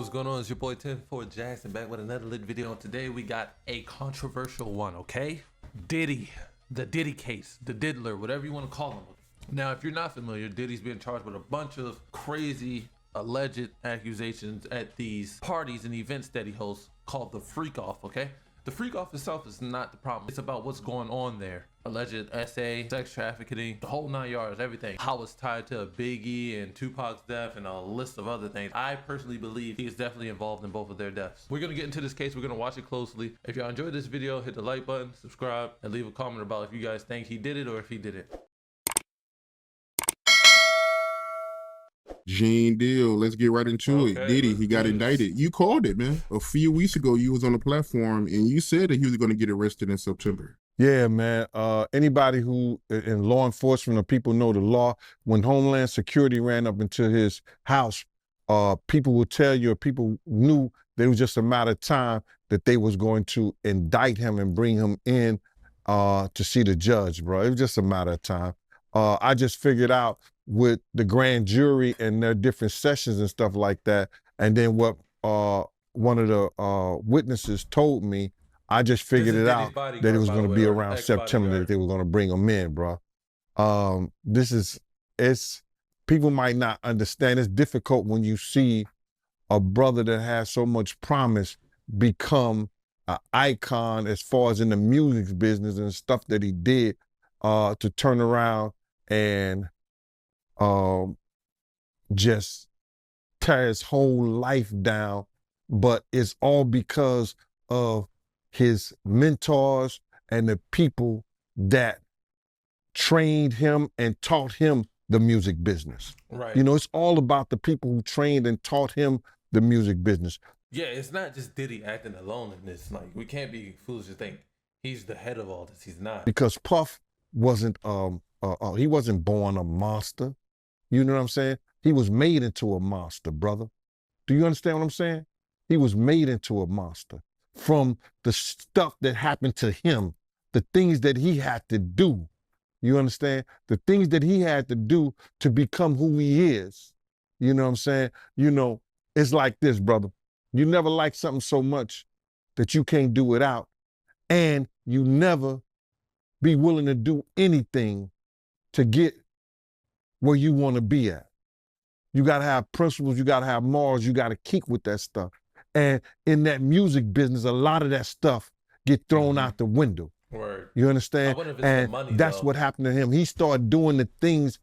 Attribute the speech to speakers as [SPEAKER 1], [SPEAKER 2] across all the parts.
[SPEAKER 1] What's going on? It's your boy 104 Jackson back with another lit video. And today we got a controversial one, okay? Diddy, the Diddy case, the Diddler, whatever you want to call him. Now, if you're not familiar, Diddy's being charged with a bunch of crazy alleged accusations at these parties and events that he hosts called the Freak Off, okay? The Freak Off itself is not the problem. It's about what's going on there. Alleged SA, sex trafficking, the whole 9 yards, everything. How it's tied to Biggie and Tupac's death and a list of other things. I personally believe he is definitely involved in both of their deaths. We're gonna get into this case. We're gonna watch it closely. If y'all enjoyed this video, hit the like button, subscribe, and leave a comment about if you guys think he did it or if he did it.
[SPEAKER 2] Gene Deal. Let's get right into it. Diddy, he got indicted. You called it, man. A few weeks ago, you was on the platform and you said that he was going to get arrested in September.
[SPEAKER 3] Yeah, man. Anybody who in law enforcement or people know the law, when Homeland Security ran up into his house, people will tell you, or people knew that it was just a matter of time that they was going to indict him and bring him in to see the judge, bro. It was just a matter of time. I just figured out with the grand jury and their different sessions and stuff like that, and then what one of the witnesses told me, I just figured it out that it was going to be around September that they were going to bring him in, bro. It's people might not understand. It's difficult when you see a brother that has so much promise become an icon as far as in the music business and stuff that he did, to turn around and just tear his whole life down. But it's all because of his mentors and the people that trained him and taught him the music business.
[SPEAKER 1] Right.
[SPEAKER 3] You know, it's all about the people who trained and taught him the music business.
[SPEAKER 1] Yeah, it's not just Diddy acting alone in this. Like, we can't be foolish to think he's the head of all this. He's not.
[SPEAKER 3] Because Puff wasn't he wasn't born a monster. You know what I'm saying? He was made into a monster, brother. Do you understand what I'm saying? He was made into a monster from the stuff that happened to him, the things that he had to do. You understand? The things that he had to do to become who he is. You know what I'm saying? You know, it's like this, brother. You never like something so much that you can't do it out, and you never be willing to do anything to get where you want to be at. You got to have principles, you got to have morals, you got to keep with that stuff. And in that music business, a lot of that stuff get thrown out the window.
[SPEAKER 1] Word.
[SPEAKER 3] You understand? And
[SPEAKER 1] money,
[SPEAKER 3] that's what happened to him. He started doing the things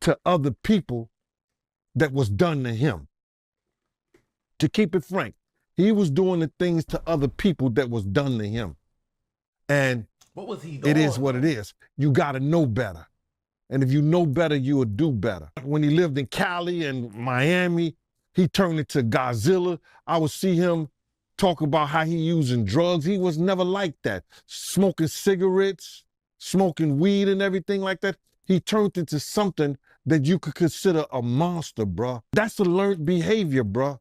[SPEAKER 3] to other people that was done to him. To keep it frank, he was doing the things to other people that was done to him. And
[SPEAKER 1] what was he doing?
[SPEAKER 3] It is what it is. You got to know better. And if you know better, you will do better. When he lived in Cali and Miami, he turned into Godzilla. I would see him talk about how he using drugs. He was never like that. Smoking cigarettes, smoking weed and everything like that. He turned into something that you could consider a monster, bruh. That's a learned behavior, bruh.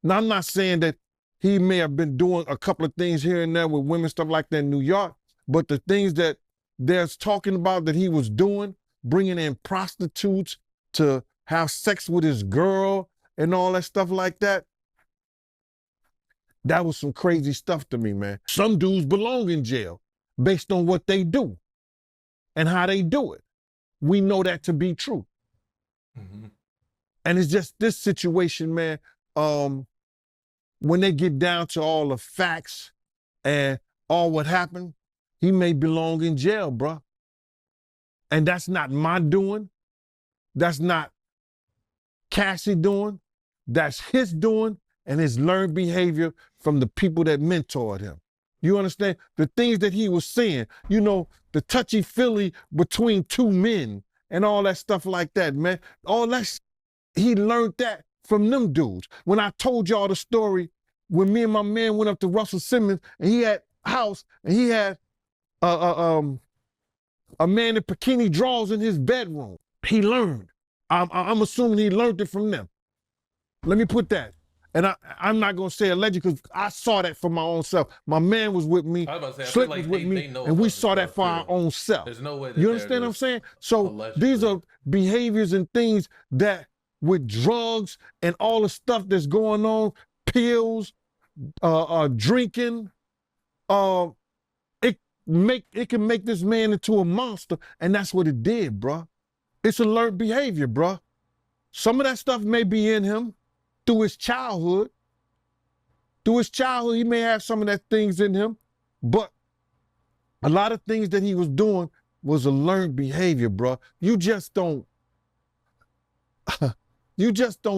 [SPEAKER 3] Now, I'm not saying that he may have been doing a couple of things here and there with women, stuff like that in New York, but the things that there's talking about that he was doing, bringing in prostitutes to have sex with his girl and all that stuff like that, that was some crazy stuff to me, man. Some dudes belong in jail based on what they do and how they do it. We know that to be true.
[SPEAKER 1] Mm-hmm.
[SPEAKER 3] And it's just this situation, man, when they get down to all the facts and all what happened, he may belong in jail, bruh. And that's not my doing. That's not Cassie doing. That's his doing and his learned behavior from the people that mentored him. You understand? The things that he was saying, you know, the touchy-feely between two men and all that stuff like that, man. All that, he learned that from them dudes. When I told y'all the story, when me and my man went up to Russell Simmons and he had a house and he had a man in bikini drawers in his bedroom. He learned. I'm assuming he learned it from them. Let me put that. And I'm not gonna say alleged because I saw that for my own self. My man was with me, Slick was with me, and we saw that for our own self.
[SPEAKER 1] There's no way.
[SPEAKER 3] You understand what I'm saying? So these are behaviors and things that with drugs and all the stuff that's going on, pills, drinking, it can make this man into a monster, and that's what it did, bruh. It's a learned behavior, bruh. Some of that stuff may be in him through his childhood. Through his childhood, he may have some of that things in him, but a lot of things that he was doing was a learned behavior, bruh. You just don't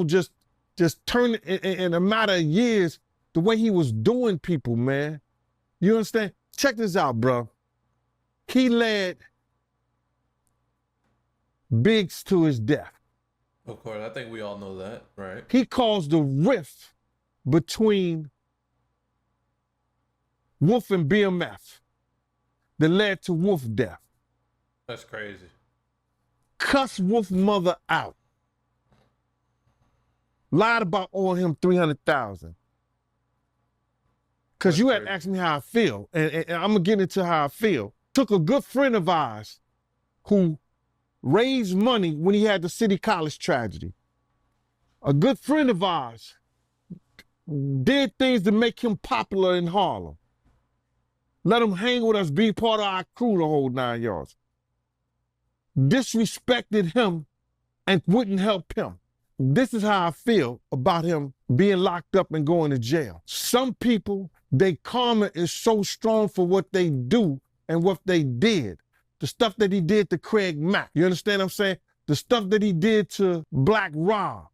[SPEAKER 3] just turn it in a matter of years the way he was doing people, man. You understand? Check this out, bro. He led Biggs to his death.
[SPEAKER 1] Of course, I think we all know that, right?
[SPEAKER 3] He caused a rift between Wolf and BMF that led to Wolf death.
[SPEAKER 1] That's crazy.
[SPEAKER 3] Cussed Wolf mother out. Lied about owing him $300,000. Because you had asked me how I feel, and I'm going to get into how I feel. Took a good friend of ours who raised money when he had the City College tragedy. A good friend of ours did things to make him popular in Harlem. Let him hang with us, be part of our crew the whole 9 yards. Disrespected him and wouldn't help him. This is how I feel about him being locked up and going to jail. Some people, their karma is so strong for what they do and what they did. The stuff that he did to Craig Mack, you understand what I'm saying? The stuff that he did to Black Rob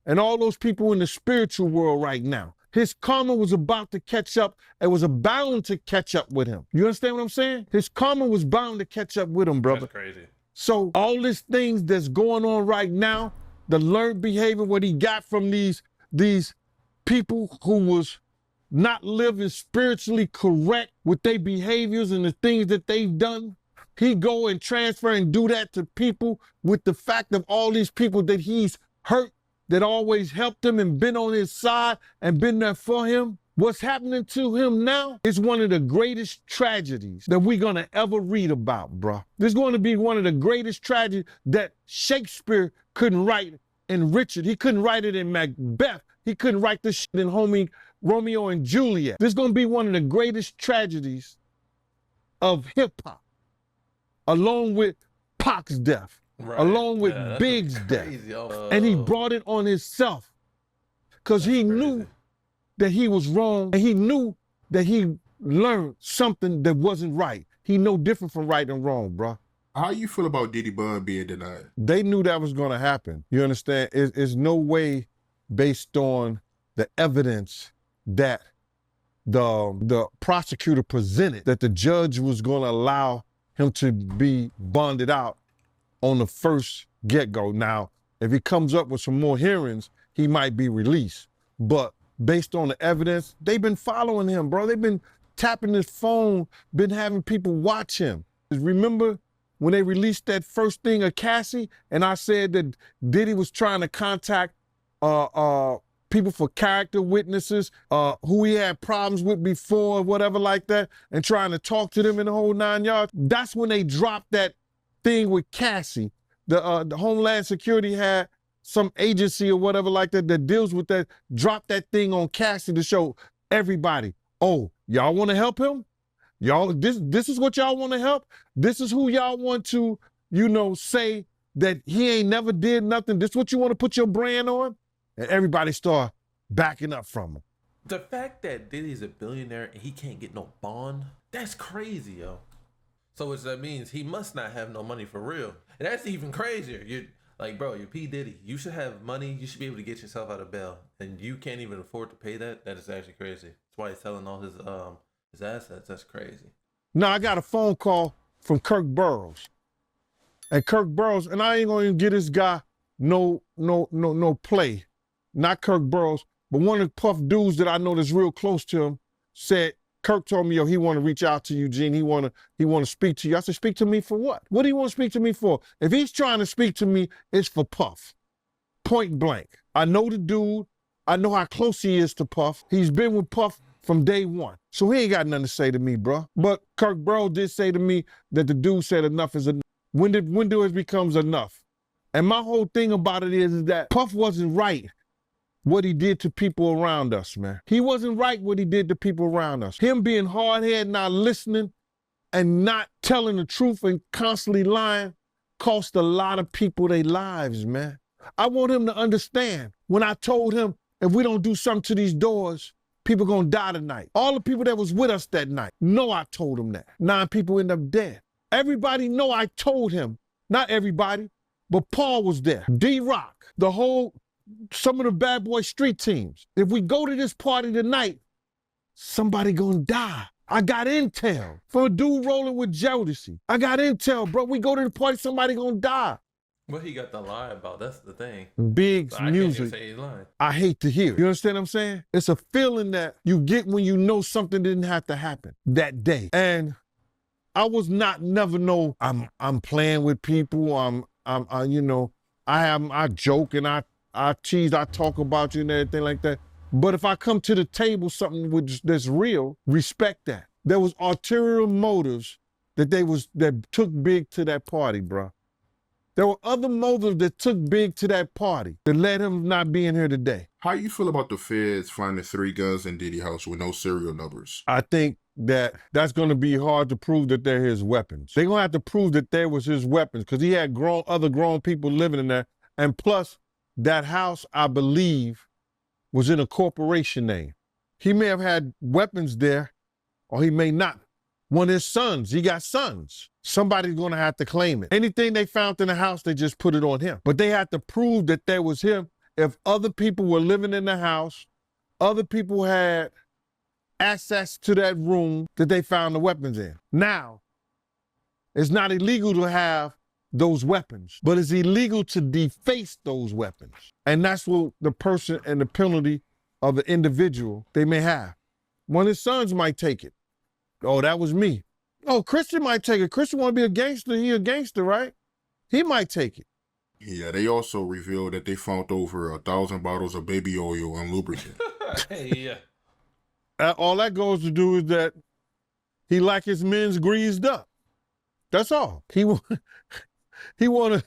[SPEAKER 3] and all those people in the spiritual world right now. His karma was about to catch up. It was bound to catch up with him. You understand what I'm saying? His karma was bound to catch up with him, brother.
[SPEAKER 1] That's crazy.
[SPEAKER 3] So all these things that's going on right now, the learned behavior, what he got from these people who was not living spiritually correct with their behaviors and the things that they've done, he go and transfer and do that to people with the fact of all these people that he's hurt, that always helped him and been on his side and been there for him. What's happening to him now is one of the greatest tragedies that we're gonna ever read about, bruh. This is going to be one of the greatest tragedies that Shakespeare couldn't write in Richard. He couldn't write it in Macbeth. He couldn't write this shit in Romeo and Juliet. This is gonna be one of the greatest tragedies of hip hop, along with Pac's death, right, along with Big's death. And he brought it on himself because he knew that he was wrong, and he knew that he learned something that wasn't right. He know different from right and wrong, bro.
[SPEAKER 2] How you feel about Diddy bond being denied?
[SPEAKER 3] They knew that was gonna happen. You understand? It's no way based on the evidence that the prosecutor presented that the judge was gonna allow him to be bonded out on the first get-go. Now, if he comes up with some more hearings, he might be released. But based on the evidence, they've been following him, bro. They've been tapping his phone, been having people watch him. Remember when they released that first thing of Cassie, and I said that Diddy was trying to contact people for character witnesses, who he had problems with before, whatever like that, and trying to talk to them in the whole 9 yards. That's when they dropped that thing with Cassie. The Homeland Security had some agency or whatever like that that deals with that, drop that thing on Cassie to show everybody, oh, y'all want to help him? Y'all, this is what y'all want to help? This is who y'all want to, say that he ain't never did nothing. This is what you want to put your brand on? And everybody start backing up from him.
[SPEAKER 1] The fact that Diddy's a billionaire and he can't get no bond, that's crazy, yo. So which that means he must not have no money for real. And that's even crazier. You're you're P Diddy. You should have money. You should be able to get yourself out of bail. And you can't even afford to pay that. That is actually crazy. That's why he's selling all his assets. That's crazy.
[SPEAKER 3] Now I got a phone call from Kirk Burrows. And Kirk Burrows, and I ain't gonna even get this guy no play. Not Kirk Burrows, but one of the Puff dudes that I know that's real close to him said, Kirk told me, yo, he want to reach out to you, Gene. He want to speak to you. I said, speak to me for what? What do you want to speak to me for? If he's trying to speak to me, it's for Puff. Point blank. I know the dude. I know how close he is to Puff. He's been with Puff from day one. So he ain't got nothing to say to me, bro. But Kirk Burrows did say to me that the dude said enough is enough. When do it becomes enough? And my whole thing about it is that Puff wasn't right what he did to people around us, man. He wasn't right what he did to people around us. Him being hard-headed, not listening, and not telling the truth and constantly lying cost a lot of people their lives, man. I want him to understand when I told him, if we don't do something to these doors, people gonna die tonight. All the people that was with us that night know I told them that. 9 people end up dead. Everybody know I told him. Not everybody, but Paul was there. D-Rock, some of the bad boy street teams. If we go to this party tonight, somebody gonna die. I got intel from a dude rolling with Jodeci. I got intel, bro. We go to the party, somebody gonna die.
[SPEAKER 1] What he got to lie about? That's the thing.
[SPEAKER 3] Big's
[SPEAKER 1] So I
[SPEAKER 3] music,
[SPEAKER 1] can't even say he's lying.
[SPEAKER 3] I hate to hear. You understand what I'm saying? It's a feeling that you get when you know something didn't have to happen that day. And I was never know I'm playing with people. I joke and I tease, I talk about you and everything like that. But if I come to the table something that's real, respect that. There was ulterior motives that took Big to that party, bro. There were other motives that took Big to that party that led him not being here today.
[SPEAKER 2] How you feel about the feds finding 3 guns in Diddy house with no serial numbers?
[SPEAKER 3] I think that's going to be hard to prove that they're his weapons. They're going to have to prove that they was his weapons because he had other grown people living in there. And plus, that house, I believe, was in a corporation name. He may have had weapons there, or he may not. One of his sons, he got sons. Somebody's gonna have to claim it. Anything they found in the house, they just put it on him. But they had to prove that that was him. If other people were living in the house, other people had access to that room that they found the weapons in. Now, it's not illegal to have those weapons, but it's illegal to deface those weapons. And that's what the person and the penalty of the individual they may have. One of his sons might take it. Oh, that was me. Oh, Christian might take it. Christian want to be a gangster. He a gangster, right? He might take it.
[SPEAKER 2] Yeah, they also revealed that they found over 1,000 bottles of baby oil and lubricant.
[SPEAKER 1] Hey,
[SPEAKER 3] All that goes to do is that he like his men's greased up. That's all. He want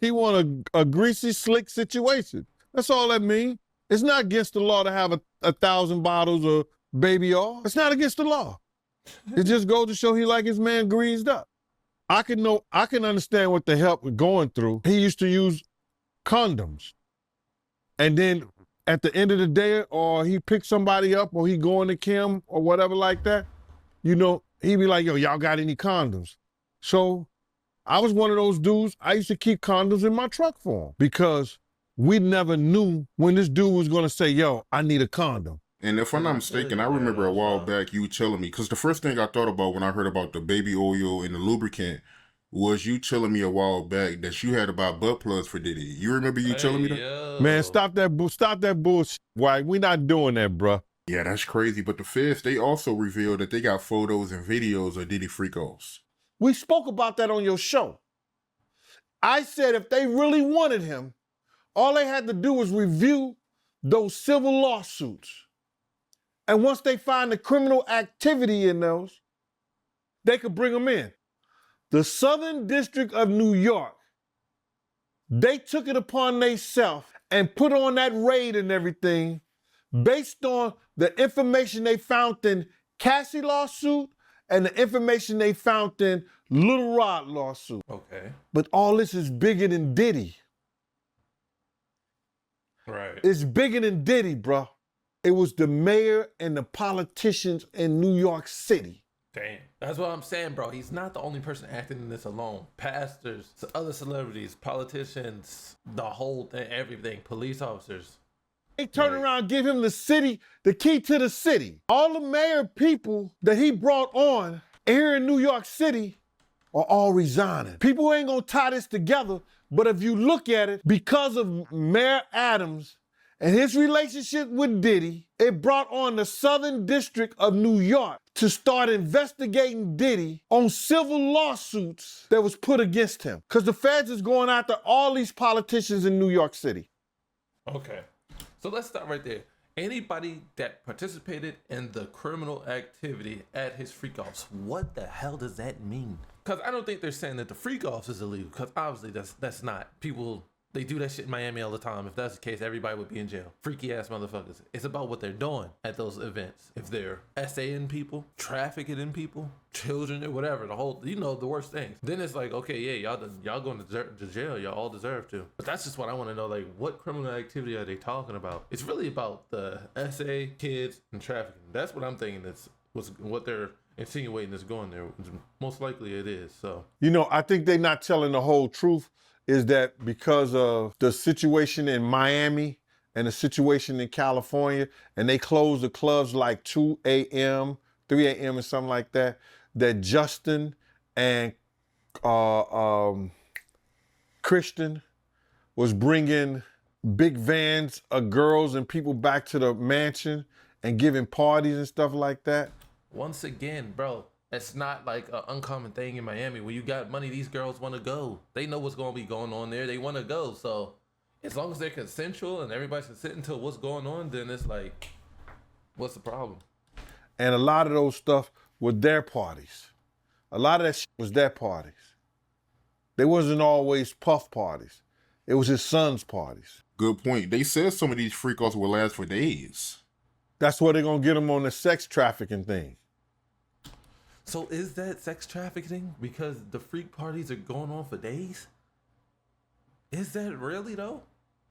[SPEAKER 3] a greasy, slick situation. That's all that means. It's not against the law to have 1,000 bottles of baby oil. It's not against the law. It just goes to show he like his man greased up. I can understand what the help was going through. He used to use condoms. And then at the end of the day, or he picked somebody up, or he going to Kim or whatever like that, he'd be like, yo, y'all got any condoms? So I was one of those dudes, I used to keep condoms in my truck for him because we never knew when this dude was gonna say, yo, I need a condom.
[SPEAKER 2] And if I'm not mistaken, I remember a while back you telling me, because the first thing I thought about when I heard about the baby oil and the lubricant was you telling me a while back that you had to buy butt plugs for Diddy. You remember you telling me that?
[SPEAKER 1] Yo.
[SPEAKER 3] Man, stop that bullshit. Why? We not doing that, bruh.
[SPEAKER 2] Yeah, that's crazy. But the feds, they also revealed that they got photos and videos of Diddy freak-offs.
[SPEAKER 3] We spoke about that on your show. I said if they really wanted him, all they had to do was review those civil lawsuits. And once they find the criminal activity in those, they could bring him in. The Southern District of New York, they took it upon themselves and put on that raid and everything based on the information they found in Cassie lawsuit and the information they found in Little Rod lawsuit.
[SPEAKER 1] Okay.
[SPEAKER 3] But all this is bigger than Diddy.
[SPEAKER 1] Right.
[SPEAKER 3] It's bigger than Diddy, bro. It was the mayor and the politicians in New York City.
[SPEAKER 1] Damn. That's what I'm saying, bro. He's not the only person acting in this alone. Pastors, other celebrities, politicians, the whole thing, everything, police officers.
[SPEAKER 3] They turn around and give him the key to the city. All the mayor people that he brought on here in New York City are all resigning. People ain't gonna tie this together, but if you look at it, because of Mayor Adams and his relationship with Diddy, it brought on the Southern District of New York to start investigating Diddy on civil lawsuits that was put against him. Because the feds is going after all these politicians in New York City.
[SPEAKER 1] Okay. So let's start right there. Anybody that participated in the criminal activity at his freak-offs, what the hell does that mean? Because I don't think they're saying that the freak-offs is illegal, because obviously that's not. People They do that shit in Miami all the time. If that's the case, everybody would be in jail. Freaky ass motherfuckers. It's about what they're doing at those events. If they're SAing people, trafficking in people, children, or whatever, the whole, you know, the worst things. Then it's like, okay, yeah, y'all going to jail. Y'all all deserve to. But that's just what I want to know. Like, what criminal activity are they talking about? It's really about the SA, kids, and trafficking. That's what I'm thinking. What they're insinuating is going there. Most likely it is. So,
[SPEAKER 3] You know, I think they're not telling the whole truth. Is that because of the situation in Miami and the situation in California, and they closed the clubs like 2 a.m., 3 a.m. and something like that, that Justin and Christian was bringing big vans of girls and people back to the mansion and giving parties and stuff like that?
[SPEAKER 1] Once again, bro, it's not like an uncommon thing in Miami. When you got money, these girls want to go. They know what's going to be going on there. They want to go. So as long as they're consensual and everybody's consenting to what's going on, then it's like, what's the problem?
[SPEAKER 3] And a lot of those stuff were their parties. A lot of that shit was their parties. They wasn't always Puff parties. It was his son's parties.
[SPEAKER 2] Good point. They said some of these freak-offs will last for days.
[SPEAKER 3] That's where they're going to get them on the sex trafficking thing.
[SPEAKER 1] So is that sex trafficking because the freak parties are going on for days? Is that really though?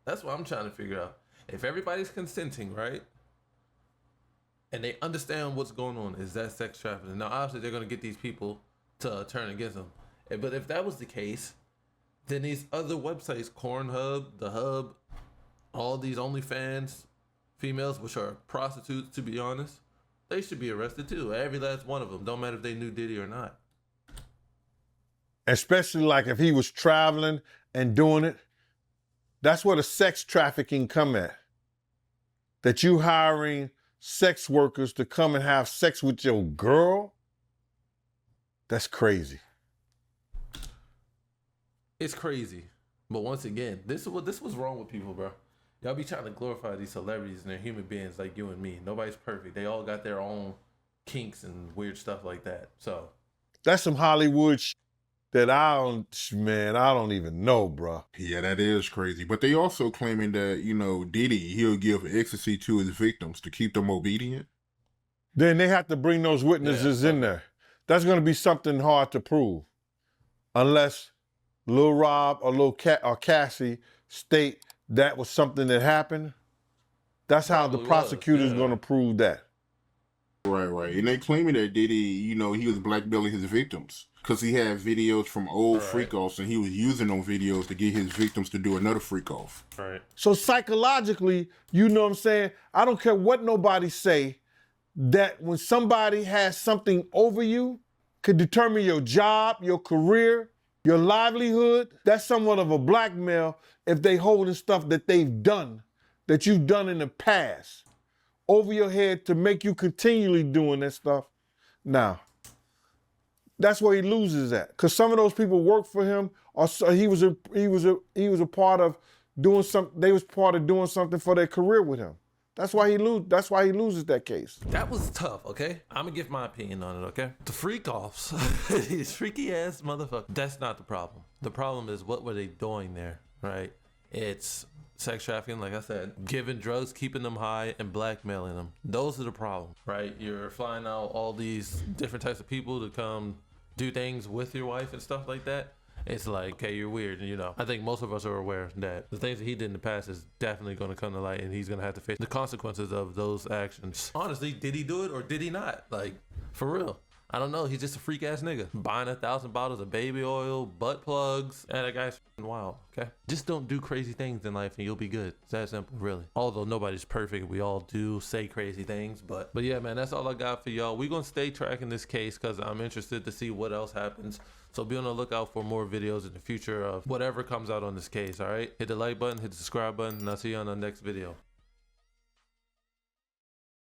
[SPEAKER 1] That's what I'm trying to figure out. If everybody's consenting, right? And they understand what's going on, is that sex trafficking? Now, obviously, they're going to get these people to turn against them. But if that was the case, then these other websites, Cornhub, The Hub, all these OnlyFans females, which are prostitutes, to be honest, they should be arrested too. Every last one of them. Don't matter if they knew Diddy or not.
[SPEAKER 3] Especially like if he was traveling and doing it. That's where the sex trafficking come at. That you hiring sex workers to come and have sex with your girl. That's crazy.
[SPEAKER 1] It's crazy. But once again, this was wrong with people, bro. Y'all be trying to glorify these celebrities and they're human beings like you and me. Nobody's perfect. They all got their own kinks and weird stuff like that. So
[SPEAKER 3] that's some Hollywood shit that I don't even know, bro.
[SPEAKER 2] Yeah, that is crazy. But they also claiming that, you know, Diddy, he'll give ecstasy to his victims to keep them obedient.
[SPEAKER 3] Then they have to bring those witnesses in there. That's going to be something hard to prove. Unless Lil Rob or or Cassie state that was something that happened. That's how the prosecutor's going to prove that.
[SPEAKER 2] Right. And they claiming that Diddy, you know, he was blackmailing his victims because he had videos from old freak-offs and he was using those videos to get his victims to do another freak-off.
[SPEAKER 1] Right.
[SPEAKER 3] So psychologically, you know what I'm saying? I don't care what nobody say, that when somebody has something over you, could determine your job, your career, your livelihood, that's somewhat of a blackmail if they holding stuff that they've done, that you've done in the past, over your head to make you continually doing that stuff. Now, that's where he loses at. Because some of those people work for him, or he was a part of doing something. They was part of doing something for their career with him. That's why he loses that case.
[SPEAKER 1] That was tough, okay? I'm gonna give my opinion on it, okay? The freak-offs, these freaky ass motherfuckers, that's not the problem. The problem is what were they doing there, right? It's sex trafficking, like I said, giving drugs, keeping them high, and blackmailing them. Those are the problems, right? You're flying out all these different types of people to come do things with your wife and stuff like that. It's like, okay, you're weird, you know. I think most of us are aware that the things that he did in the past is definitely going to come to light, and he's going to have to face the consequences of those actions. Honestly, did he do it or did he not? Like, for real. I don't know. He's just a freak ass nigga. Buying 1,000 bottles of baby oil, butt plugs, and that guy's wild, okay? Just don't do crazy things in life and you'll be good. It's that simple, really. Although nobody's perfect, we all do say crazy things, but yeah, man, that's all I got for y'all. We're going to stay tracking this case because I'm interested to see what else happens. So be on the lookout for more videos in the future of whatever comes out on this case, all right? Hit the like button, hit the subscribe button, and I'll see you on the next video.